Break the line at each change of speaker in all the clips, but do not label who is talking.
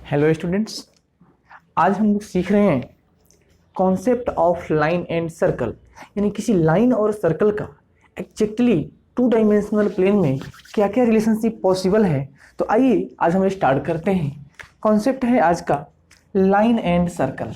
Hello students, आज हम लोग सीख रहे हैं concept of line and circle. यानी किसी लाइन और सर्कल का एग्जैक्टली टू डायमेंशनल प्लेन में क्या क्या रिलेशनशिप पॉसिबल है। तो आइए आज हम स्टार्ट करते हैं। कॉन्सेप्ट है आज का लाइन एंड सर्कल।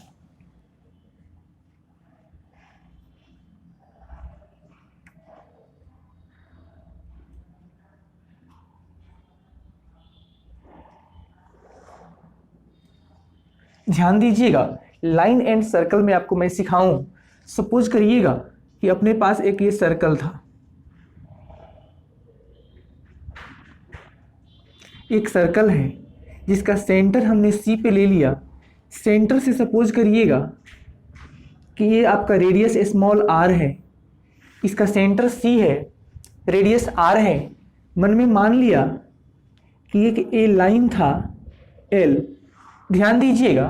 ध्यान दीजिएगा, लाइन एंड सर्कल में आपको मैं सिखाऊं। सपोज करिएगा कि अपने पास एक ये सर्कल था, एक सर्कल है जिसका सेंटर हमने सी पे ले लिया। सेंटर से सपोज करिएगा कि ये आपका रेडियस स्मॉल आर है, इसका सेंटर सी है, रेडियस आर है। मन में मान लिया कि एक ए लाइन था एल। ध्यान दीजिएगा,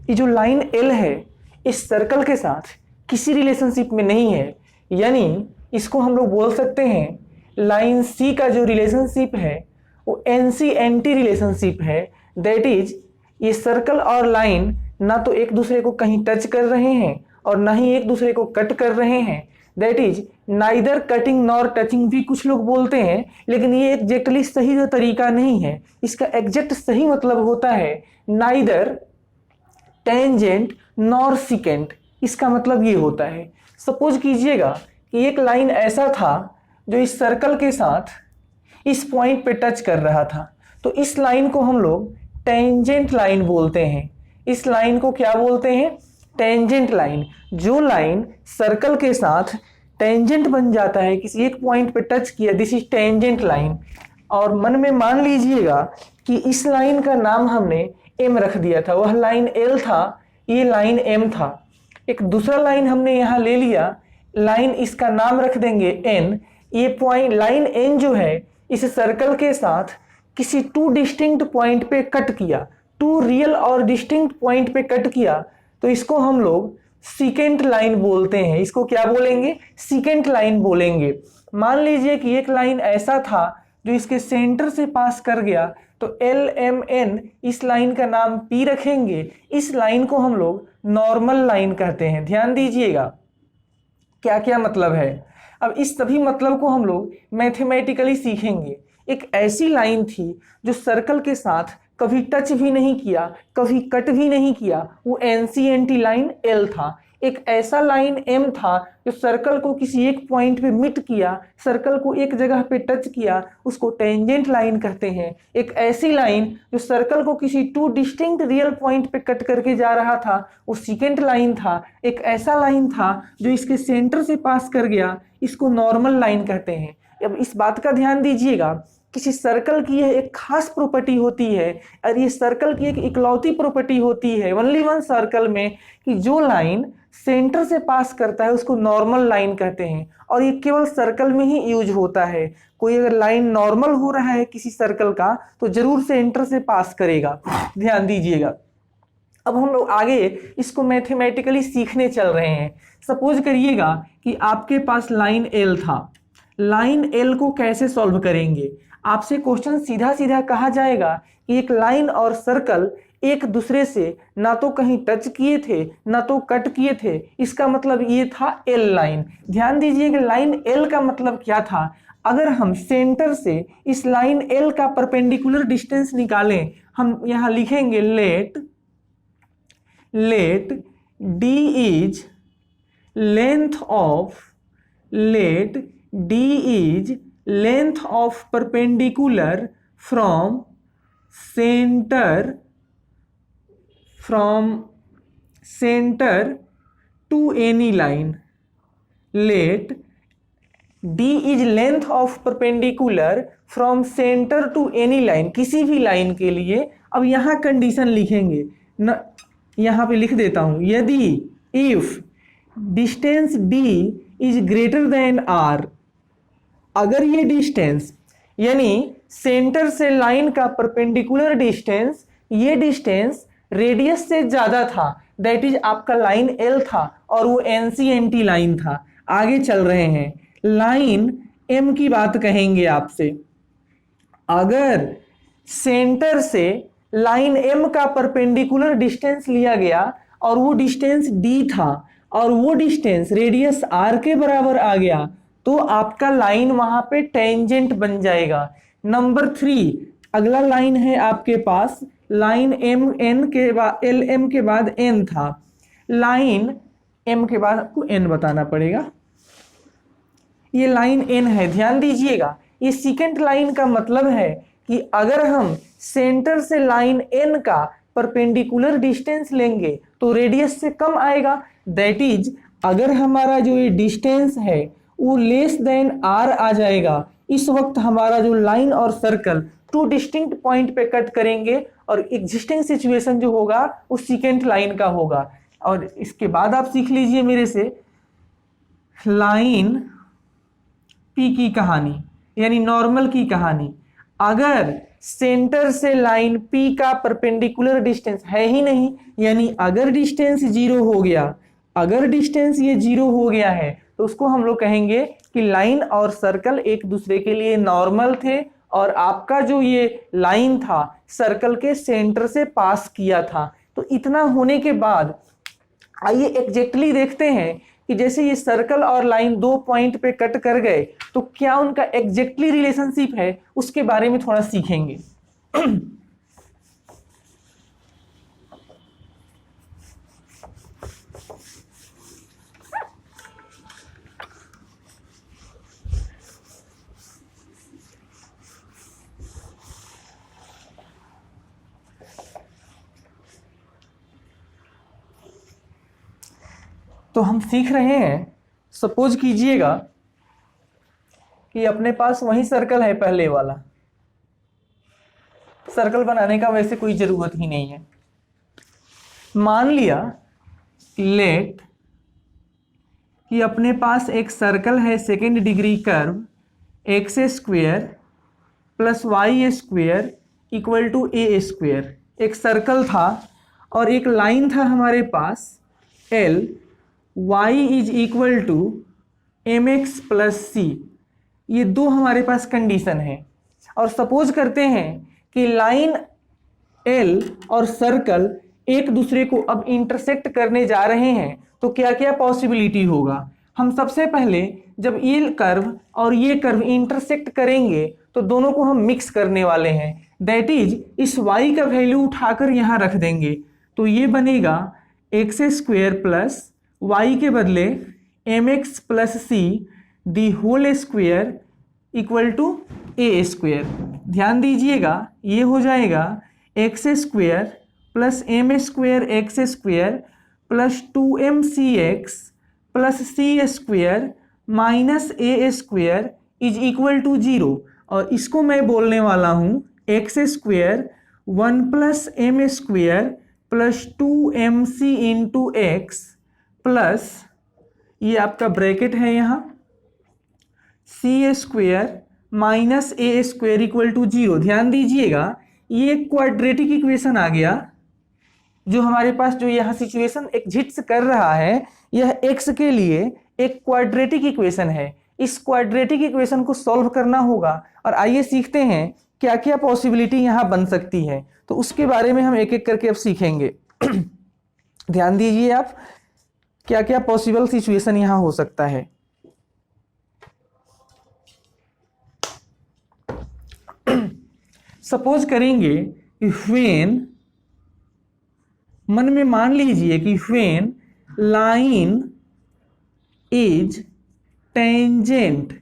ये जो लाइन एल है इस सर्कल के साथ किसी रिलेशनशिप में नहीं है। यानी इसको हम लोग बोल सकते हैं लाइन सी का जो रिलेशनशिप है वो एनसी एंटी रिलेशनशिप है। दैट इज ये सर्कल और लाइन ना तो एक दूसरे को कहीं टच कर रहे हैं और ना ही एक दूसरे को कट कर रहे हैं। That is neither cutting nor touching भी कुछ लोग बोलते हैं, लेकिन ये एग्जैक्टली सही जो तरीका नहीं है। इसका एग्जैक्ट सही मतलब होता है नाइदर टेंजेंट नॉर सिकेंट। इसका मतलब ये होता है, सपोज कीजिएगा कि एक लाइन ऐसा था जो इस सर्कल के साथ इस पॉइंट पे टच कर रहा था, तो इस लाइन को हम लोग टेंजेंट लाइन बोलते हैं। इस लाइन को क्या बोलते हैं? Tangent line. जो लाइन सर्कल के साथ टेंजेंट बन जाता है, किसी एक पॉइंट पे टच किया, दिस इज टेंजेंट लाइन। और मन में मान लीजिएगा कि इस लाइन का नाम हमने एम रख दिया था, वह लाइन एल था, ये लाइन एम था। एक दूसरा लाइन हमने यहाँ ले लिया, लाइन इसका नाम रख देंगे एन। ये पॉइंट लाइन एन जो है इस सर्कल के साथ किसी टू डिस्टिंक्ट पॉइंट पे कट किया, टू रियल और डिस्टिंक्ट पॉइंट पे कट किया, तो इसको हम लोग सीकेंट लाइन बोलते हैं। इसको क्या बोलेंगे? सीकेंट लाइन बोलेंगे। मान लीजिए कि एक लाइन ऐसा था जो इसके सेंटर से पास कर गया, तो एल एम एन, इस लाइन का नाम पी रखेंगे। इस लाइन को हम लोग नॉर्मल लाइन कहते हैं। ध्यान दीजिएगा क्या क्या मतलब है। अब इस सभी मतलब को हम लोग मैथमेटिकली सीखेंगे। एक ऐसी लाइन थी जो सर्कल के साथ कभी टच भी नहीं किया, कभी कट भी नहीं किया, वो एनसीएनटी लाइन एल था। एक ऐसा लाइन एम था जो सर्कल को किसी एक पॉइंट पे मिट किया, सर्कल को एक जगह पे टच किया, उसको टेंजेंट लाइन कहते हैं। एक ऐसी लाइन जो सर्कल को किसी टू डिस्टिंक्ट रियल पॉइंट पे कट करके जा रहा था, वो सीकेंट लाइन था। एक ऐसा लाइन था जो इसके सेंटर से पास कर गया, इसको नॉर्मल लाइन कहते हैं। अब इस बात का ध्यान दीजिएगा, किसी सर्कल की यह एक खास प्रॉपर्टी होती है और ये सर्कल की एक इकलौती प्रॉपर्टी होती है ओनली वन सर्कल में, कि जो लाइन सेंटर से पास करता है उसको नॉर्मल लाइन कहते हैं। और ये केवल सर्कल में ही यूज होता है। कोई अगर लाइन नॉर्मल हो रहा है किसी सर्कल का तो जरूर सेंटर से पास करेगा। ध्यान दीजिएगा। अब हम लोग आगे इसको मैथमेटिकली सीखने चल रहे हैं। सपोज करिएगा कि आपके पास लाइन एल था। लाइन एल को कैसे सॉल्व करेंगे? आपसे क्वेश्चन सीधा सीधा कहा जाएगा कि एक लाइन और सर्कल एक दूसरे से ना तो कहीं टच किए थे ना तो कट किए थे। इसका मतलब ये था एल लाइन। ध्यान दीजिए कि लाइन एल का मतलब क्या था। अगर हम सेंटर से इस लाइन एल का परपेंडिकुलर डिस्टेंस निकालें, हम यहाँ लिखेंगे let D is length of perpendicular from centre to any line. Let D is length of perpendicular from centre to any line, किसी भी लाइन के लिए। अब यहाँ कंडीशन लिखेंगे न, यहाँ पे लिख देता हूँ, यदि if distance D is greater than R, अगर ये डिस्टेंस यानी सेंटर से लाइन का परपेंडिकुलर डिस्टेंस, ये डिस्टेंस रेडियस से ज्यादा था, दैट इज आपका लाइन एल था और वो एनसीएनटी लाइन था। आगे चल रहे हैं, लाइन एम की बात कहेंगे आपसे। अगर सेंटर से लाइन एम का परपेंडिकुलर डिस्टेंस लिया गया और वो डिस्टेंस डी था और वो डिस्टेंस रेडियस आर के बराबर आ गया, तो आपका लाइन वहां पे टेंजेंट बन जाएगा। नंबर 3, अगला लाइन है आपके पास लाइन एम एन के बाद एल एम के बाद एन था, लाइन एम के बाद आपको एन बताना पड़ेगा, ये लाइन एन है। ध्यान दीजिएगा, ये सेकंड लाइन का मतलब है कि अगर हम सेंटर से लाइन एन का परपेंडिकुलर डिस्टेंस लेंगे तो रेडियस से कम आएगा। दैट इज अगर हमारा जो ये डिस्टेंस है वो लेस देन आर आ जाएगा, इस वक्त हमारा जो लाइन और सर्कल टू डिस्टिंक्ट पॉइंट पे कट करेंगे और एग्जिस्टिंग सिचुएशन जो होगा वो सेकंड लाइन का होगा। और इसके बाद आप सीख लीजिए मेरे से लाइन पी की कहानी, यानी नॉर्मल की कहानी। अगर सेंटर से लाइन पी का परपेंडिकुलर डिस्टेंस है ही नहीं, यानी अगर डिस्टेंस जीरो हो गया, अगर डिस्टेंस ये जीरो हो गया है तो उसको हम लोग कहेंगे कि लाइन और सर्कल एक दूसरे के लिए नॉर्मल थे और आपका जो ये लाइन था सर्कल के सेंटर से पास किया था। तो इतना होने के बाद आइए एग्जैक्टली देखते हैं कि जैसे ये सर्कल और लाइन दो पॉइंट पे कट कर गए तो क्या उनका एग्जैक्टली रिलेशनशिप है, उसके बारे में थोड़ा सीखेंगे। तो हम सीख रहे हैं, सपोज कीजिएगा कि अपने पास वही सर्कल है पहले वाला, सर्कल बनाने का वैसे कोई जरूरत ही नहीं है। मान लिया लेट कि अपने पास एक सर्कल है second degree curve X square plus Y square equal to A square, एक सर्कल था और एक लाइन था हमारे पास L, y is equal to M x plus C. ये दो हमारे पास कंडीशन है और सपोज करते हैं कि लाइन L और सर्कल एक दूसरे को अब इंटरसेक्ट करने जा रहे हैं, तो क्या क्या पॉसिबिलिटी होगा। हम सबसे पहले जब ये कर्व और ये कर्व इंटरसेक्ट करेंगे तो दोनों को हम मिक्स करने वाले हैं। दैट इज इस y का वैल्यू उठाकर यहाँ रख देंगे, तो ये बनेगा एक्स स्क्वेयर प्लस y के बदले m x plus c the whole square equal to A square. ध्यान दीजिएगा ये हो जाएगा x square plus M square x square plus 2mcx plus c square minus A square is equal to 0। और इसको मैं बोलने वाला हूँ x square 1 plus M square plus 2mc into x plus ये आपका ब्रैकेट है यहाँ c square minus A square equal to 0। ध्यान दीजिएगा ये क्वाड्रेटिक इक्वेशन आ गया, जो हमारे पास जो यहाँ सिचुएशन एग्जिस्ट कर रहा है यह x के लिए एक क्वाड्रेटिक इक्वेशन है। इस क्वाड्रेटिक इक्वेशन को सॉल्व करना होगा और आइए सीखते हैं क्या क्या पॉसिबिलिटी यहाँ बन सकती है, तो उसके बारे में हम एक एक करके अब सीखेंगे। ध्यान दीजिए आप क्या क्या पॉसिबल सिचुएशन यहाँ हो सकता है। सपोज करेंगे कि व्हेन, मन में मान लीजिए कि when line is tangent,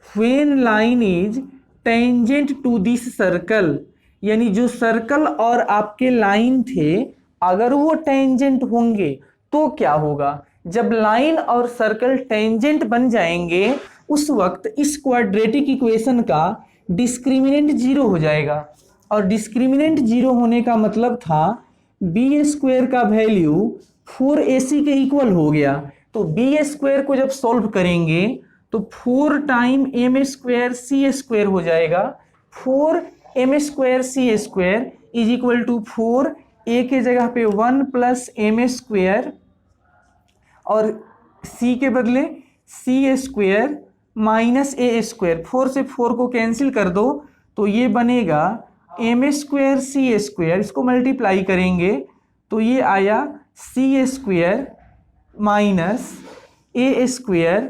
when line is tangent to this circle, यानी जो सर्कल और आपके लाइन थे अगर वो टेंजेंट होंगे तो क्या होगा। जब लाइन और सर्कल टेंजेंट बन जाएंगे उस वक्त इस क्वाड्रेटिक इक्वेशन का डिस्क्रिमिनेंट 0 हो जाएगा और डिस्क्रिमिनेंट 0 होने का मतलब था बी स्क्वायर का वैल्यू 4ac के इक्वल हो गया। तो बी स्क्वायर को जब सॉल्व करेंगे तो 4 time M square C square हो जाएगा, 4m square C square is equal to 4, A के जगह पे 1 प्लस एम स्क्वायर और c के बदले C square minus A square, 4 से 4 को कैंसिल कर दो तो ये बनेगा एम स्क्वेयर सी स्क्वेयर, इसको मल्टीप्लाई करेंगे तो ये आया सी square minus A square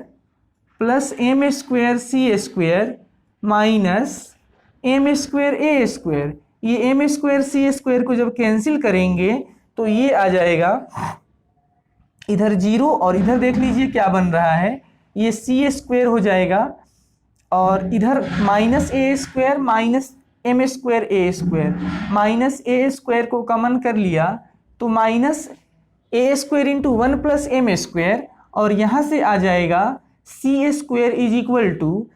plus M square C square minus M square A square. ये एम स्क्वेयर सी स्क्वेयर को जब कैंसिल करेंगे तो ये आ जाएगा इधर 0 और इधर देख लीजिए क्या बन रहा है, ये सी स्क्वेयर हो जाएगा और इधर minus A square minus M square A square, minus A square को कॉमन कर लिया तो माइनस ए square into 1 plus M square और यहाँ से आ जाएगा C square is equal to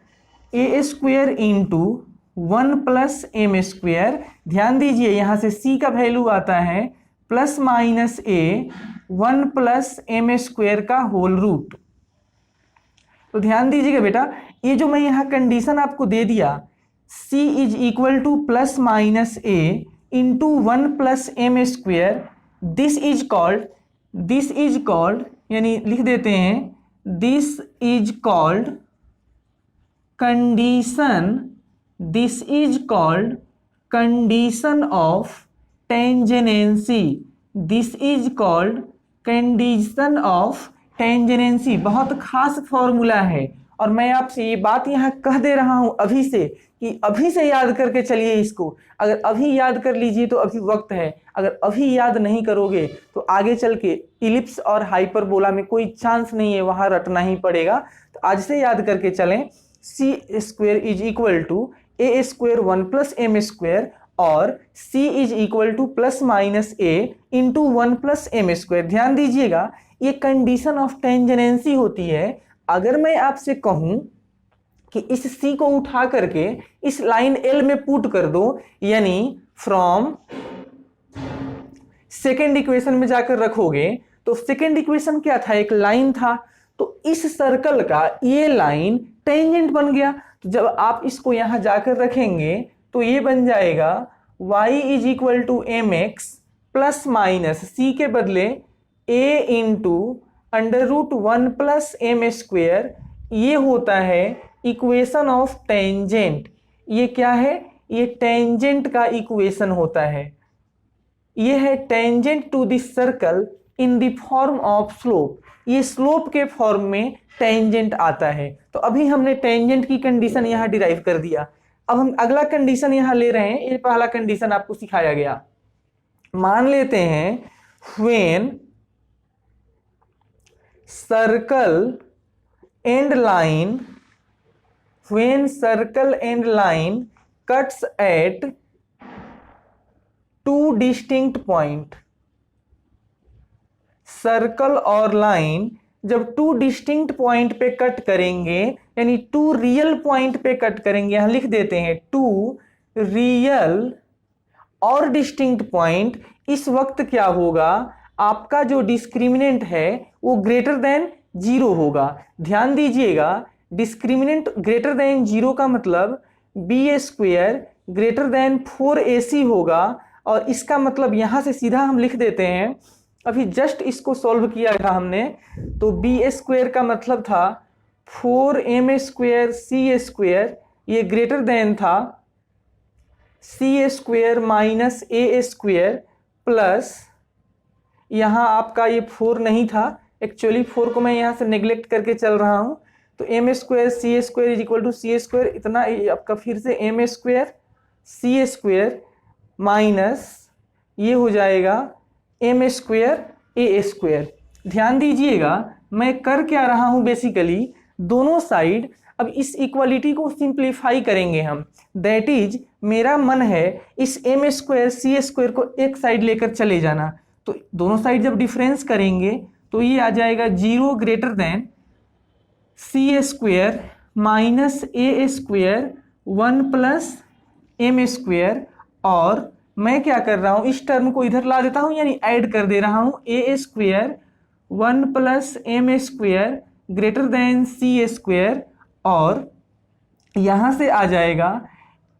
A square into 1 plus M square. ध्यान दीजिए यहाँ से सी का वैल्यू आता है plus minus A 1 plus M square का होल रूट। तो ध्यान दीजिएगा बेटा, ये जो मैं यहाँ कंडीशन आपको दे दिया c is equal to plus minus a into 1 plus M square, this is called यानी लिख देते हैं this is called condition of tangency. This is called condition of tangency. बहुत खास फॉर्मूला है और मैं आपसे ये बात यहाँ कह दे रहा हूँ अभी से कि अभी से याद करके चलिए इसको। अगर अभी याद कर लीजिए तो अभी वक्त है, अगर अभी याद नहीं करोगे तो आगे चल के इलिप्स और हाइपरबोला में कोई चांस नहीं है, वहाँ रटना ही पड़ेगा। तो आज से याद करके चलें, c square is equal to A square 1 plus M square और c is equal to plus minus a into 1 plus M square. ध्यान दीजिएगा ये कंडीशन ऑफ टेंजेनेंसी होती है। अगर मैं आपसे कहूं कि इस c को उठा करके इस लाइन L में पुट कर दो, यानी फ्रॉम सेकेंड इक्वेशन में जाकर रखोगे तो सेकेंड इक्वेशन क्या था, एक लाइन था, तो इस सर्कल का ये लाइन टेंजेंट बन गया। तो जब आप इसको यहां जाकर रखेंगे तो ये बन जाएगा y is equal to M x plus minus c के बदले a into under root 1 plus M square. ये होता है इक्वेशन ऑफ टेंजेंट। ये क्या है, ये टेंजेंट का इक्वेशन होता है। ये है tangent to this circle in the form of slope. ये स्लोप के फॉर्म में टेंजेंट आता है। तो अभी हमने टेंजेंट की कंडीशन यहाँ डिराइव कर दिया। अब हम अगला कंडीशन यहाँ ले रहे हैं। ये पहला कंडीशन आपको सिखाया गया। मान लेते हैं when circle and line cuts at two distinct point. Circle और लाइन जब टू डिस्टिंक्ट पॉइंट पे कट करेंगे, यानी टू रियल पॉइंट पे कट करेंगे, यहां लिख देते हैं टू रियल और डिस्टिंक्ट पॉइंट, इस वक्त क्या होगा, आपका जो डिस्क्रिमिनेंट है वो ग्रेटर देन 0 होगा। ध्यान दीजिएगा, डिस्क्रिमिनेंट ग्रेटर देन 0 का मतलब B square greater then 4ac होगा। और इसका मतलब यहां से सीधा हम लिख देते हैं, अभी जस्ट इसको सॉल्व किया था हमने, तो बी स्क्वेयर का मतलब था 4m स्क्वेयर सी स्क्वेयर, ये ग्रेटर देन था सी स्क्वेयर माइनस ए स्क्वेयर प्लस, यहाँ आपका ये 4 नहीं था, एक्चुअली 4 को मैं यहाँ से नेग्लेक्ट करके चल रहा हूँ, तो M square C square is equal to C square, इतना आपका फिर से M square C square minus ये हो जाएगा एम स्क्वेयर ए स्क्वेयर। ध्यान दीजिएगा मैं कर क्या रहा हूँ, बेसिकली दोनों साइड अब इस इक्वालिटी को सिंप्लीफाई करेंगे हम। दैट इज मेरा मन है इस एम स्क्वेयर सी स्क्वेयर को एक साइड लेकर चले जाना, तो दोनों साइड जब डिफरेंस करेंगे तो ये आ जाएगा 0 greater than c square minus ए स्क्वेयर 1 प्लस एम स्क्वेयर। और मैं क्या कर रहा हूँ, इस टर्म को इधर ला देता हूँ, यानी ऐड कर दे रहा हूँ a square 1 plus M square greater than c square, और यहाँ से आ जाएगा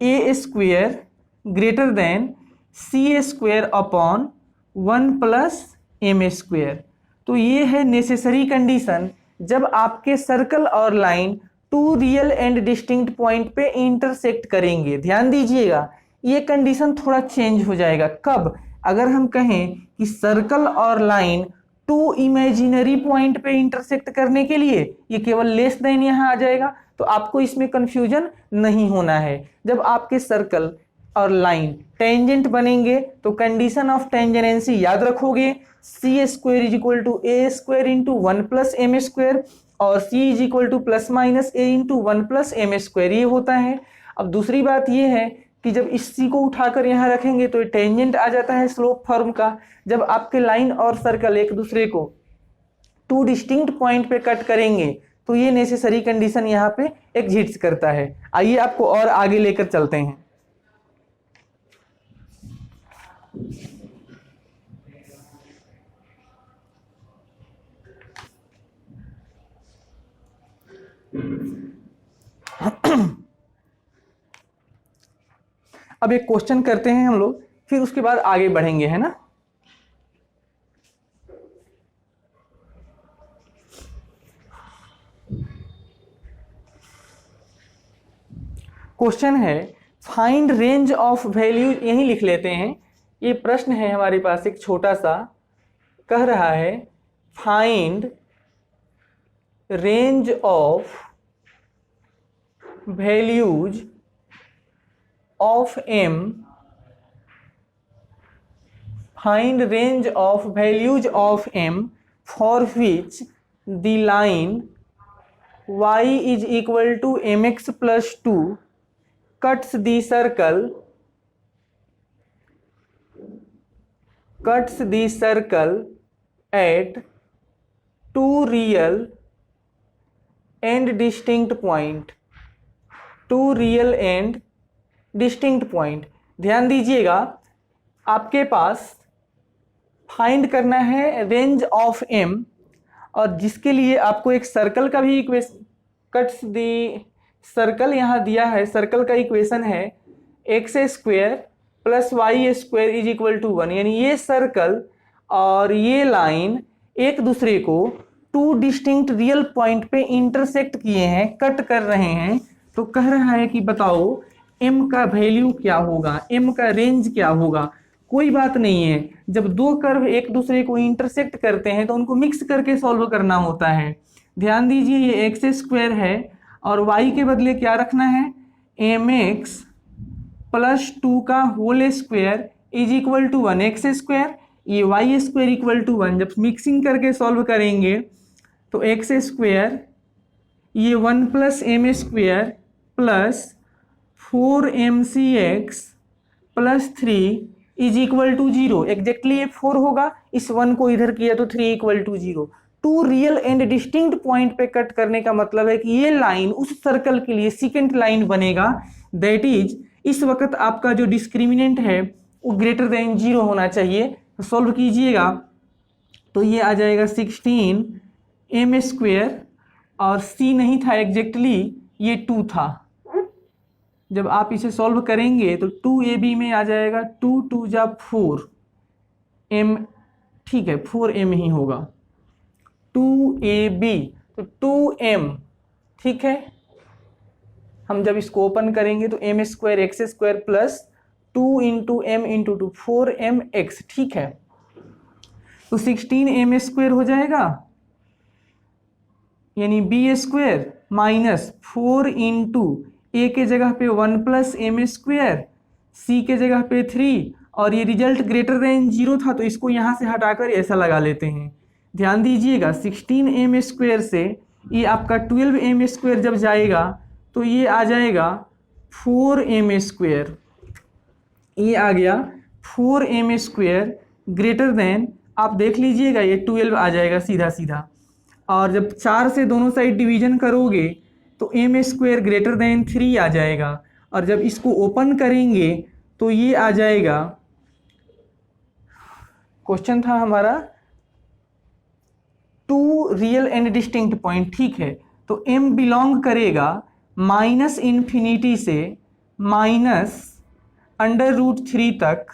a square greater than c square upon 1 plus M square. तो ये है नेसेसरी कंडीशन जब आपके सर्कल और line two real and distinct point पे इंटरसेक्ट करेंगे। ध्यान दीजिएगा ये कंडीशन थोड़ा चेंज हो जाएगा। कब? अगर हम कहें कि सर्कल और लाइन टू इमेजिनरी पॉइंट पे इंटरसेक्ट करने के लिए ये केवल लेस देन यहाँ आ जाएगा, तो आपको इसमें कंफ्यूजन नहीं होना है। जब आपके सर्कल और लाइन टेंजेंट बनेंगे तो कंडीशन ऑफ टेंजेंसी याद रखोगे, c square is equal to a square into 1 plus M square, और c is equal to plus minus a into 1 plus M square, ये होता है। अब दूसरी बात ये है कि जब इस सी को उठाकर यहाँ रखेंगे तो टेंजेंट आ जाता है स्लोप फॉर्म का। जब आपके लाइन और सर्कल एक दूसरे को टू डिस्टिंक्ट पॉइंट पे कट करेंगे तो ये नेसेसरी कंडीशन यहाँ पे एग्जिस्ट करता है। आइए आपको और आगे लेकर चलते हैं। अब एक क्वेश्चन करते हैं हम लोग, फिर उसके बाद आगे बढ़ेंगे, है ना। क्वेश्चन है फाइंड रेंज ऑफ वैल्यू, यही लिख लेते हैं। ये प्रश्न है हमारे पास एक छोटा सा, कह रहा है find range of values of m, find range of values of m for which the line y is equal to mx plus 2 cuts the circle at two real and distinct point, ध्यान दीजिएगा, आपके पास find करना है range of m, और जिसके लिए आपको एक सर्कल का भी इक्वेशन, कट्स दी सर्कल यहाँ दिया है। सर्कल का इक्वेशन है X square plus Y square is equal to 1, यानी ये सर्कल और ये लाइन एक दूसरे को टू डिस्टिंक्ट रियल पॉइंट पे इंटरसेक्ट किए हैं, कट कर रहे हैं। तो कह रहा है कि बताओ m का वैल्यू क्या होगा, m का रेंज क्या होगा। कोई बात नहीं है, जब दो कर्व एक दूसरे को इंटरसेक्ट करते हैं तो उनको मिक्स करके सॉल्व करना होता है। ध्यान दीजिए, ये एक्स स्क्वायर है और y के बदले क्या रखना है, mx प्लस 2 का whole square is equal to 1 X square, ये वाई स्क्वायर इक्वल टू 1। जब मिक्सिंग करके सॉल्व करेंगे तो एक्स स्क्वायर ये 1 plus M square plus 4mcx plus 3 is equal to 0। Exactly ये 4 होगा, इस 1 को इधर किया तो 3 equal to 0। Two real and distinct point पे कट करने का मतलब है कि ये लाइन उस सर्कल के लिए सेकेंड लाइन बनेगा। दैट इज, इस वक्त आपका जो डिस्क्रिमिनेंट है वो ग्रेटर देन 0 होना चाहिए। तो सॉल्व कीजिएगा तो ये आ जाएगा 16m स्क्वायर, और c नहीं था एग्जैक्टली, ये 2 था। जब आप इसे सॉल्व करेंगे तो 2ab में आ जाएगा 2 2 जा 4m, ठीक है 4m ही होगा, 2ab तो 2m, ठीक है। हम जब इसको ओपन करेंगे तो m square x square plus 2 into m into 2 4mx, ठीक है। तो 16m स्क्वायर हो जाएगा, यानी b square minus 4 into a के जगह पे 1 प्लस एम स्क्वायर, c के जगह पे 3, और ये रिजल्ट ग्रेटर देन 0 था तो इसको यहाँ से हटाकर ऐसा लगा लेते हैं। ध्यान दीजिएगा 16m स्क्वायर से ये आपका 12m स्क्वायर जब जाएगा तो ये आ जाएगा 4m स्क्वायर, ये आ गया 4m स्क्वायर ग्रेटर देन, आप देख लीजिएगा ये 12 आ जाएगा सीधा सीधा। और जब 4 से दोनों साइड डिवीजन करोगे तो m स्क्वायर ग्रेटर देन 3 आ जाएगा, और जब इसको ओपन करेंगे तो ये आ जाएगा, क्वेश्चन था हमारा two real and distinct point, ठीक है। तो m बिलोंग करेगा माइनस इन्फिनिटी से माइनस √3 तक,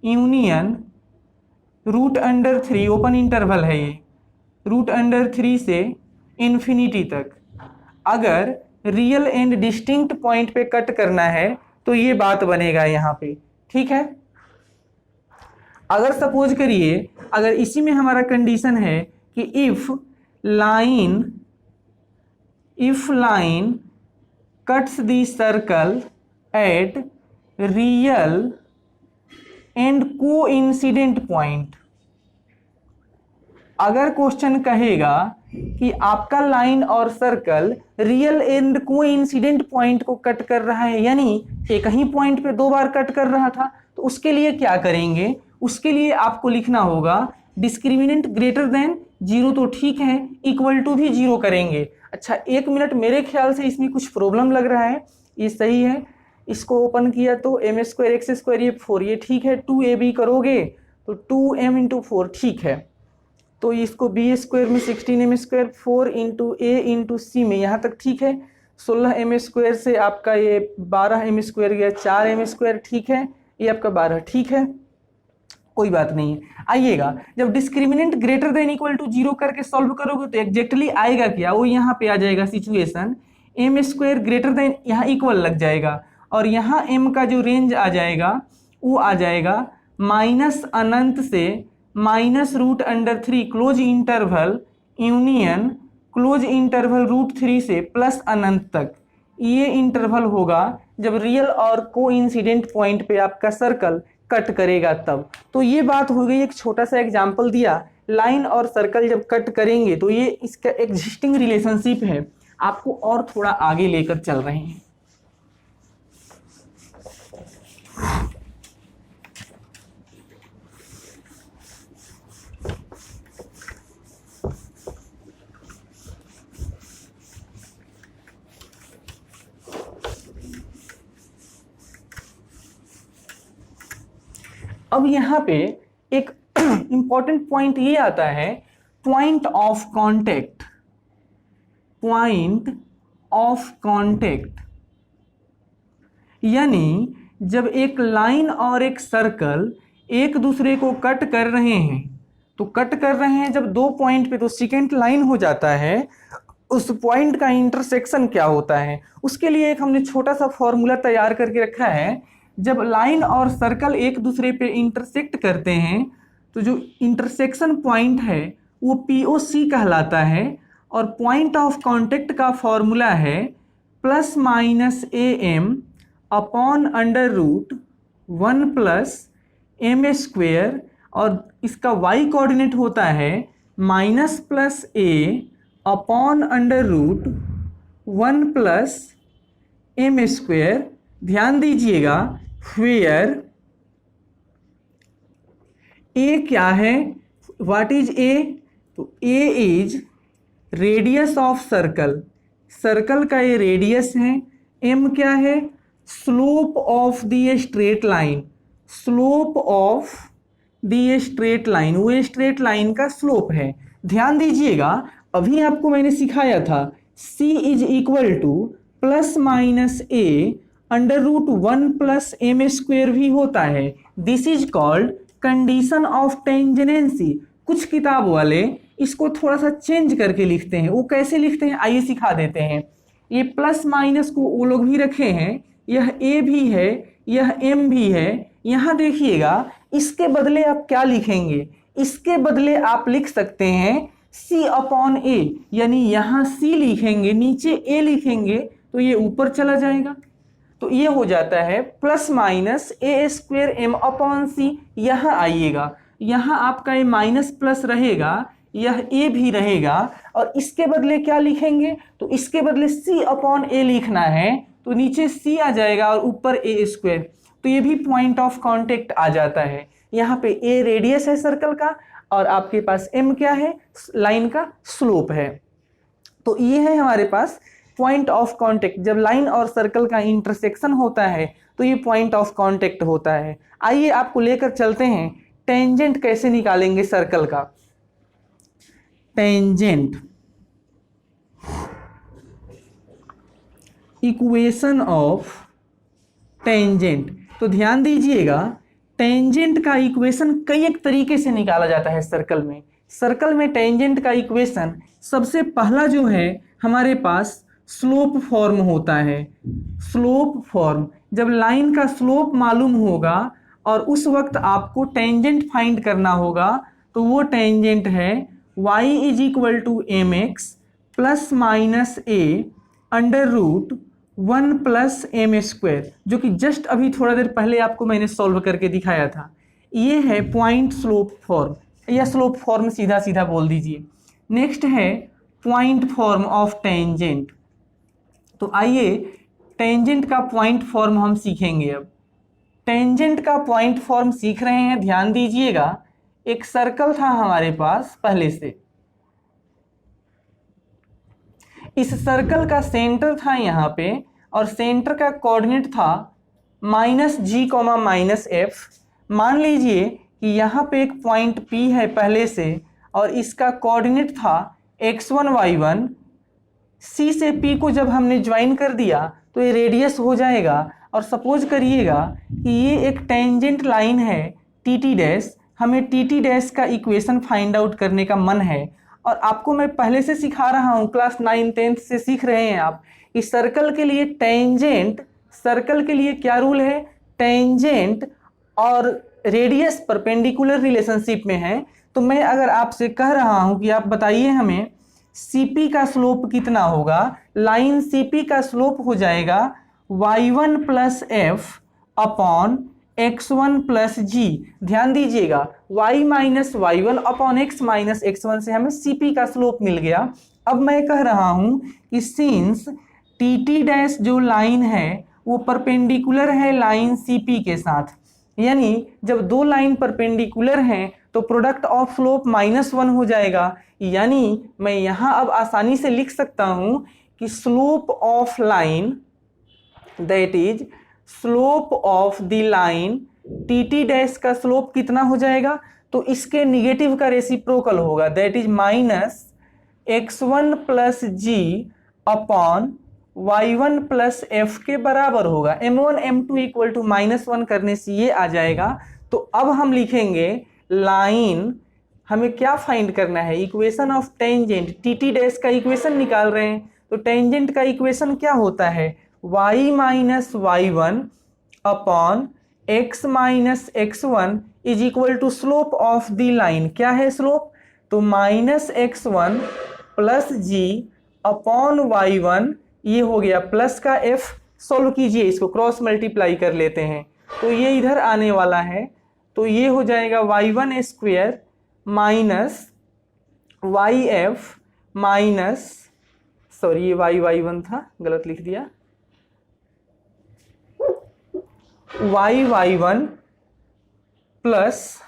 यूनियन √3, ओपन इंटरवल है ये, √3 से इन्फिनिटी तक। अगर रियल एंड डिस्टिंक्ट पॉइंट पे कट करना है तो ये बात बनेगा यहाँ पे, ठीक है। अगर सपोज करिए, अगर इसी में हमारा कंडीशन है कि if line cuts the circle eight real and coincident point, अगर क्वेश्चन कहेगा कि आपका लाइन और circle real and coincident point को कट कर रहा है, यानी एक ही पॉइंट पे दो बार कट कर रहा था, तो उसके लिए क्या करेंगे, उसके लिए आपको लिखना होगा डिस्क्रिमिनेंट ग्रेटर देन 0 तो ठीक है, इक्वल टू भी 0 करेंगे। अच्छा 1 मिनट, मेरे ख्याल से इसमें कुछ प्रॉब्लम लग रहा है, ये सही है। इसको ओपन किया तो m² x² ये 4, ये ठीक है। 2ab करोगे तो 2m इंटू 4 ठीक है। तो इसको b² में 16m², 4 into a into c में यहाँ तक ठीक है। 16m² से आपका ये 12m² गया, 4m² ठीक है, ये आपका 12 ठीक है, कोई बात नहीं है। आइएगा, जब discriminant greater than equal to 0 करके सॉल्व करोगे तो एग्जैक्टली आएगा क्या, वो यहाँ पे आ जाएगा सिचुएशन m² ग्रेटर देन, यहाँ इक्वल लग जाएगा, और यहाँ m का जो रेंज आ जाएगा वो आ जाएगा माइनस अनंत से -√3 close interval union close interval √3 से प्लस अनंत तक। ये इंटरवल होगा जब रियल और कोइंसिडेंट पॉइंट पे आपका सर्कल कट करेगा तब। तो ये बात हो गई, एक छोटा सा एग्जांपल दिया, लाइन और सर्कल जब कट करेंगे तो ये इसका एग्जिस्टिंग रिलेशनशिप है, आपको और थोड़ा आगे लेकर चल रहे हैं। अब यहाँ पे एक इंपॉर्टेंट पॉइंट ये आता है, point of contact. Point of contact यानी जब एक लाइन और एक सर्कल एक दूसरे को कट कर रहे हैं, तो कट कर रहे हैं जब दो पॉइंट पे, तो सेकेंड लाइन हो जाता है, उस पॉइंट का इंटरसेक्शन क्या होता है, उसके लिए एक हमने छोटा सा फॉर्मूला तैयार करके रखा है। जब लाइन और सर्कल एक दूसरे पे इंटरसेक्ट करते हैं तो जो इंटरसेक्शन पॉइंट है वो POC कहलाता है, और पॉइंट ऑफ कांटेक्ट का फॉर्मूला है ±AM अपॉन √1 + m², और इसका y कोऑर्डिनेट होता है -+a अपॉन √1 + m²। ध्यान दीजिएगा, वेयर a क्या है, व्हाट इज a, तो a is radius of circle, circle का ये रेडियस है। m क्या है, slope of the straight line, slope of the straight line, वो स्ट्रेट लाइन का स्लोप है। ध्यान दीजिएगा, अभी आपको मैंने सिखाया था c is equal to ±a √1 + m² भी होता है। This is called condition of tangency. कुछ किताब वाले इसको थोड़ा सा चेंज करके लिखते हैं, वो कैसे लिखते हैं आइए सिखा देते हैं। ये प्लस माइनस को वो लोग भी रखे हैं, यह a भी है, यह m भी है। यहाँ देखिएगा, इसके बदले आप क्या लिखेंगे, इसके बदले आप लिख सकते हैं c/a, यानी यहाँ c लिखेंगे, नीचे a लिखेंगे, तो ये ऊपर चला जाएगा, तो ये हो जाता है ±a² m/c। यहाँ आइएगा, यहाँ आपका ये माइनस प्लस रहेगा, यह a भी रहेगा, और इसके बदले क्या लिखेंगे, तो इसके बदले c/a लिखना है, तो नीचे c आ जाएगा और ऊपर a²। तो ये भी पॉइंट ऑफ कांटेक्ट आ जाता है। यहाँ पे a रेडियस है सर्कल का, और आपके पास m क्या है, लाइन का स्लोप है। तो ये है हमारे पास पॉइंट ऑफ कांटेक्ट। जब लाइन और सर्कल का इंटरसेक्शन होता है तो ये पॉइंट ऑफ कांटेक्ट होता है। आइए आपको लेकर चलते हैं टेंजेंट कैसे निकालेंगे सर्कल का। Tangent, equation of tangent. तो ध्यान दीजिएगा, टेंजेंट का इक्वेशन कई एक तरीके से निकाला जाता है सर्कल में। सर्कल में टेंजेंट का इक्वेशन सबसे पहला जो है हमारे पास स्लोप फॉर्म होता है। स्लोप फॉर्म जब लाइन का स्लोप मालूम होगा और उस वक्त आपको टेंजेंट फाइंड करना होगा, तो वो टेंजेंट है y is equal to M x plus minus A under root 1 plus M square, जो कि जस्ट अभी थोड़ा देर पहले आपको मैंने सॉल्व करके दिखाया था। ये है पॉइंट स्लोप फॉर्म, या स्लोप फॉर्म सीधा सीधा बोल दीजिए। नेक्स्ट है पॉइंट फॉर्म ऑफ टेंजेंट। तो आइए टेंजेंट का पॉइंट फॉर्म हम सीखेंगे। अब टेंजेंट का पॉइंट फॉर्म सीख रहे हैं, ध्यान दीजिएगा। एक सर्कल था हमारे पास पहले से, इस सर्कल का सेंटर था यहाँ पे, और सेंटर का कोऑर्डिनेट था -g, मान लीजिए कि यहाँ पे एक पॉइंट P है पहले से, और इसका कोऑर्डिनेट था x1 y1। C से P को जब हमने ज्वाइन कर दिया तो ये रेडियस हो जाएगा। और सपोज करिएगा कि ये एक टेंजेंट लाइन है TT डैश, हमें TT डैश का इक्वेशन फाइंड आउट करने का मन है। और आपको मैं पहले से सिखा रहा हूँ, क्लास 9 10 से सीख रहे हैं आप, इस सर्कल के लिए टेंजेंट, सर्कल के लिए क्या रूल है, टेंजेंट और रेडियस परपेंडिकुलर रिलेशनशिप में है। तो मैं अगर आपसे कह रहा हूँ कि आप बताइए हमें CP का स्लोप कितना होगा, लाइन CP का स्लोप हो जाएगा y1 plus f upon x1 plus g. ध्यान दीजिएगा, y minus Y one upon x minus x1 से हमें CP का स्लोप मिल गया। अब मैं कह रहा हूं कि सिंस TT डैश जो लाइन है वो परपेंडिकुलर है लाइन CP के साथ, यानी जब दो लाइन परपेंडिकुलर हैं तो प्रोडक्ट ऑफ स्लोप -1 हो जाएगा। यानी मैं यहाँ अब आसानी से लिख सकता हूँ कि slope of line, that is slope of the line TT dash का स्लोप कितना हो जाएगा, तो इसके निगेटिव का रेसिप्रोकल होगा, that is -x1 plus G upon y1 plus F के बराबर होगा। m1 m2 इक्वल टू -1 करने से ये आ जाएगा। तो अब हम लिखेंगे लाइन, हमें क्या फाइंड करना है, equation of tangent, TT dash का इक्वेशन निकाल रहे हैं। तो टेंजेंट का इक्वेशन क्या होता है, y minus Y one upon x minus x1 is equal to slope of the line. क्या है स्लोप, तो -x1 plus G upon y1, ये हो गया प्लस का f। सॉल्व कीजिए, इसको क्रॉस मल्टीप्लाई कर लेते हैं तो ये इधर आने वाला है। तो ये हो जाएगा y1 square minus Y F minus, sorry ये y1 था, गलत लिख दिया, y1 plus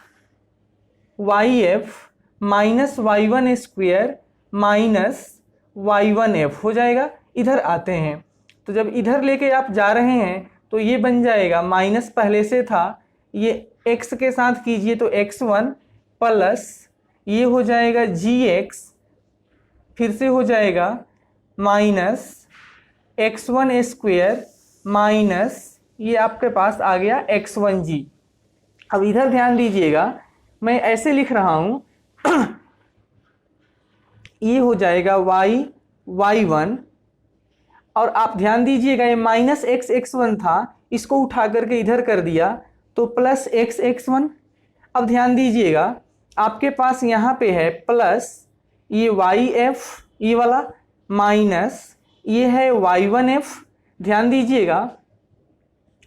Y F minus y1 square minus y1f हो जाएगा। इधर आते हैं, तो जब इधर लेके आप जा रहे हैं तो ये बन जाएगा, माइनस पहले से था, ये x के साथ कीजिए तो x1 प्लस ये हो जाएगा gx, फिर से हो जाएगा माइनस x1 स्क्वायर माइनस ये आपके पास आ गया x1g। अब इधर ध्यान दीजिएगा, मैं ऐसे लिख रहा हूँ ये हो जाएगा y1, और आप ध्यान दीजिएगा ये माइनस x1 था, इसको उठा करके इधर कर दिया तो प्लस x1। अब ध्यान दीजिएगा आपके पास यहाँ पे है प्लस ये yf ये वाला माइनस ये है y1f। ध्यान दीजिएगा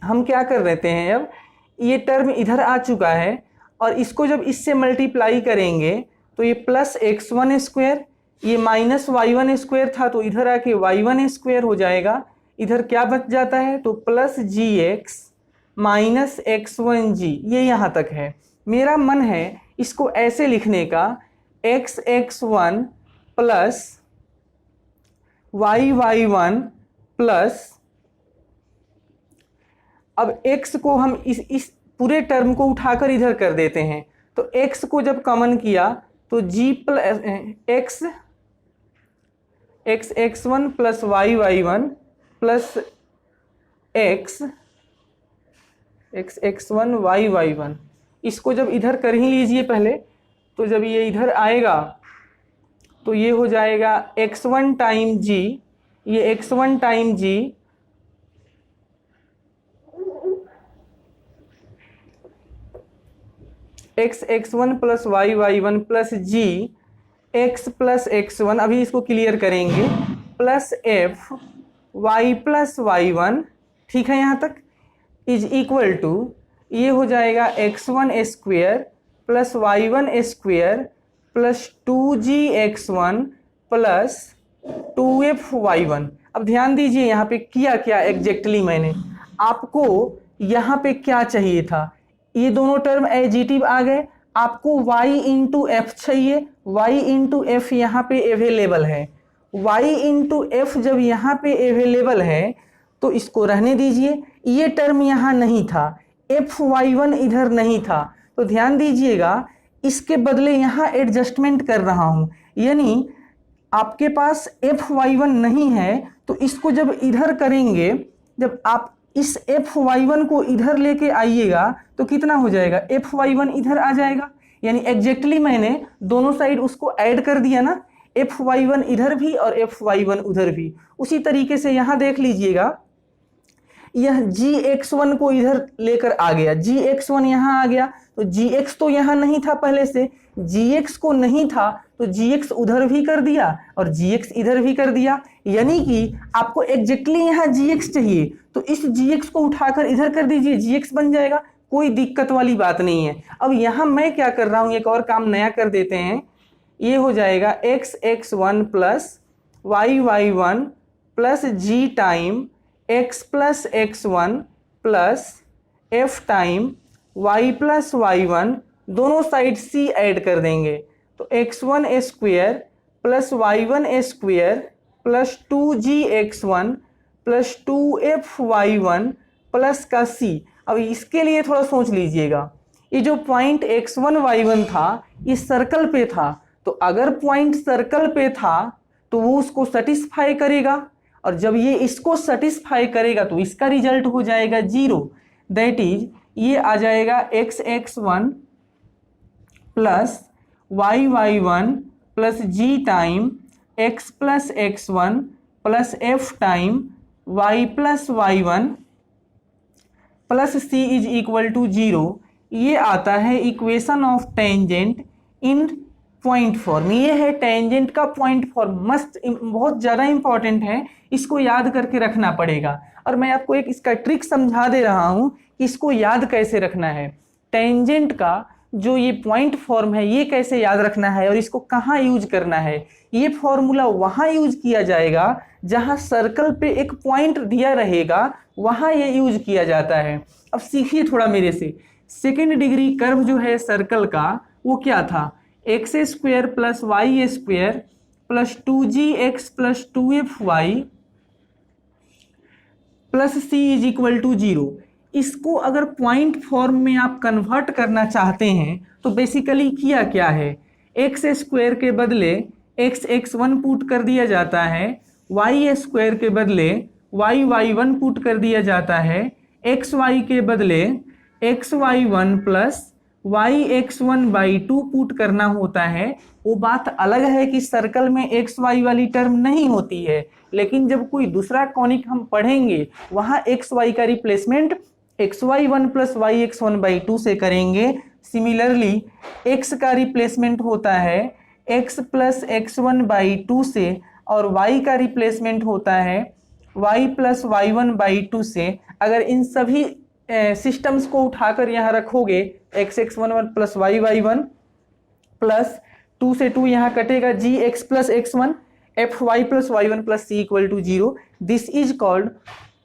हम क्या कर देते हैं, अब ये टर्म इधर आ चुका है और इसको जब इससे मल्टीप्लाई करेंगे तो ये प्लस x1 स्क्वायर, ये माइनस y1 स्क्वायर था तो इधर आके y1 स्क्वायर हो जाएगा। इधर क्या बच जाता है, तो प्लस gx माइनस x1g, ये यहाँ तक है। मेरा मन है इसको ऐसे लिखने का, x1 प्लस y1 प्लस, अब x को हम इस पूरे टर्म को उठाकर इधर कर देते हैं, तो x को जब कॉमन किया तो g plus x1 plus y1 plus x1 y1, इसको जब इधर कर ही लीजिए पहले, तो जब ये इधर आएगा तो ये हो जाएगा x1 टाइम g, ये x1 time g x x one plus Y one plus g x plus x one, अभी इसको क्लियर करेंगे, plus f y plus Y one, ठीक है यहाँ तक, इज इक्वल टू, ये हो जाएगा X one square plus Y one square plus 2g(x1) plus 2f(y1). अब ध्यान दीजिए यहाँ पे किया क्या एग्जैक्टली मैंने, आपको यहाँ पे क्या चाहिए था, ये दोनों टर्म एजिटिव आ गए, आपको y इंटू एफ चाहिए, y इंटू एफ यहाँ पे अवेलेबल है, y इंटू एफ जब यहाँ पे अवेलेबल है तो इसको रहने दीजिए, ये टर्म यहाँ नहीं था, f(y1) इधर नहीं था, तो ध्यान दीजिएगा इसके बदले यहाँ एडजस्टमेंट कर रहा हूँ, यानी आपके पास f(y1) नहीं है तो इसको जब इधर करेंगे, जब आप इस f(y1) को इधर लेके आइएगा तो कितना हो जाएगा, f(y1) इधर आ जाएगा, यानी एग्जैक्टली मैंने दोनों साइड उसको ऐड कर दिया ना, f(y1) इधर भी और f(y1) उधर भी। उसी तरीके से यहाँ देख लीजिएगा, यह gx1 को इधर लेकर आ गया, gx1 यहाँ आ गया, तो gx तो यहाँ नहीं था पहले से, gx को नहीं था तो gx उधर भी कर दिया और gx इधर भी कर दिया, यानी कि आपको एग्जैक्टली यहाँ gx चाहिए तो इस gx को उठाकर इधर कर दीजिए, gx बन जाएगा, कोई दिक्कत वाली बात नहीं है। अब यहाँ मैं क्या कर रहा हूँ, एक और काम नया कर देते हैं, ये हो जाएगा x(x1) plus y(y1) plus g time x plus x1 plus f time y plus y1, दोनों साइड c ऐड कर देंगे, तो x1 square plus y1 square plus 2g(x1) plus 2f(y1) plus का c। अब इसके लिए थोड़ा सोच लीजिएगा, ये जो पॉइंट x1 y1 था ये सर्कल पे था, तो अगर पॉइंट सर्कल पे था तो वो उसको सेटिस्फाई करेगा, और जब ये इसको सेटिस्फाई करेगा तो इसका रिजल्ट हो जाएगा 0, दैट इज ये आ जाएगा x(x1) plus y(y1) plus g time x plus x1 plus f time y plus y1 plus c is equal to 0। ये आता है equation of tangent in point form, ये है टेंजेंट का पॉइंट फॉर्म, मस्त बहुत ज़्यादा इंपॉर्टेंट है, इसको याद करके रखना पड़ेगा। और मैं आपको एक इसका ट्रिक समझा दे रहा हूँ कि इसको याद कैसे रखना है, टेंजेंट का जो ये पॉइंट फॉर्म है ये कैसे याद रखना है और इसको कहाँ यूज करना है। ये फॉर्मूला वहाँ यूज किया जाएगा जहाँ सर्कल पे एक पॉइंट दिया रहेगा, वहाँ ये यूज किया जाता है। अब सीखिए थोड़ा मेरे से, सेकेंड डिग्री कर्व जो है सर्कल का वो क्या था, X square plus Y square plus 2gx plus 2fy plus c is equal to 0। इसको अगर पॉइंट फॉर्म में आप कन्वर्ट करना चाहते हैं तो बेसिकली किया क्या है, एक्स स्क्वेयर के बदले x(x1) पुट कर दिया जाता है, वाई स्क्वेयर के बदले y(y1) पुट कर दिया जाता है, xy के बदले xy1 प्लस y(x1/2) पुट करना होता है। वो बात अलग है कि सर्कल में xy वाली टर्म नहीं होती है, लेकिन जब कोई दूसरा कॉनिक हम पढ़ेंगे वहाँ xy का रिप्लेसमेंट xy1 प्लस y(x1/2) से करेंगे। सिमिलरली x का रिप्लेसमेंट होता है x प्लस x1/2 से और y का रिप्लेसमेंट होता है y प्लस y1/2 से। अगर इन सभी सिस्टम्स को उठाकर यहाँ रखोगे x(x1) प्लस y(y1) प्लस 2 से 2 यहाँ कटेगा, gx plus x1 fy plus y1 plus c equal to 0। This is called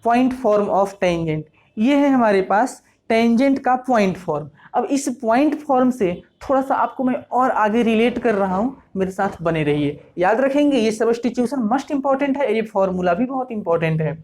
point form of tangent. ये है हमारे पास टेंजेंट का पॉइंट फॉर्म। अब इस पॉइंट फॉर्म से थोड़ा सा आपको मैं और आगे रिलेट कर रहा हूँ, मेरे साथ बने रहिए। याद रखेंगे ये सब्स्टिट्यूशन मस्ट इंपॉर्टेंट है, ये फॉर्मूला भी बहुत इंपॉर्टेंट है।